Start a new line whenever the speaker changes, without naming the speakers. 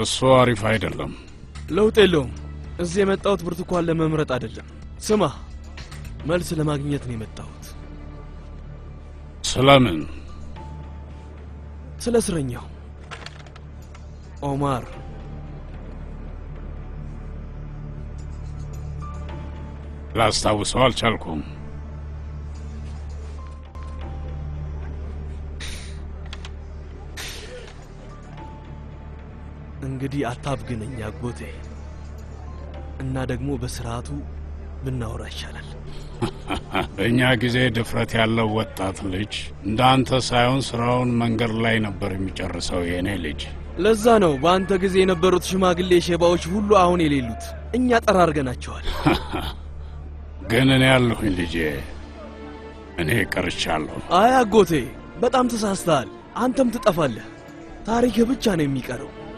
እሱ አሪፍ አይደለም።
ለውጥ የለውም። እዚህ የመጣሁት ብርቱካን ለመምረጥ አይደለም። ስማ፣ መልስ ለማግኘት ነው የመጣሁት።
ስለምን?
ስለ እስረኛው ኦማር።
ላስታውሰው አልቻልኩም።
እንግዲህ አታብግነኝ አጎቴ፣ እና ደግሞ በስርዓቱ ብናወራ ይሻላል።
በእኛ ጊዜ ድፍረት ያለው ወጣት ልጅ እንዳንተ ሳይሆን ስራውን መንገድ ላይ ነበር የሚጨርሰው የኔ ልጅ።
ለዛ ነው በአንተ ጊዜ የነበሩት ሽማግሌ ሼባዎች ሁሉ አሁን የሌሉት። እኛ ጠራርገናቸዋል።
ግን እኔ ያለሁኝ ልጄ፣ እኔ ቀርቻለሁ።
አይ አጎቴ፣ በጣም ተሳስተሃል። አንተም ትጠፋለህ። ታሪክህ ብቻ ነው የሚቀረው።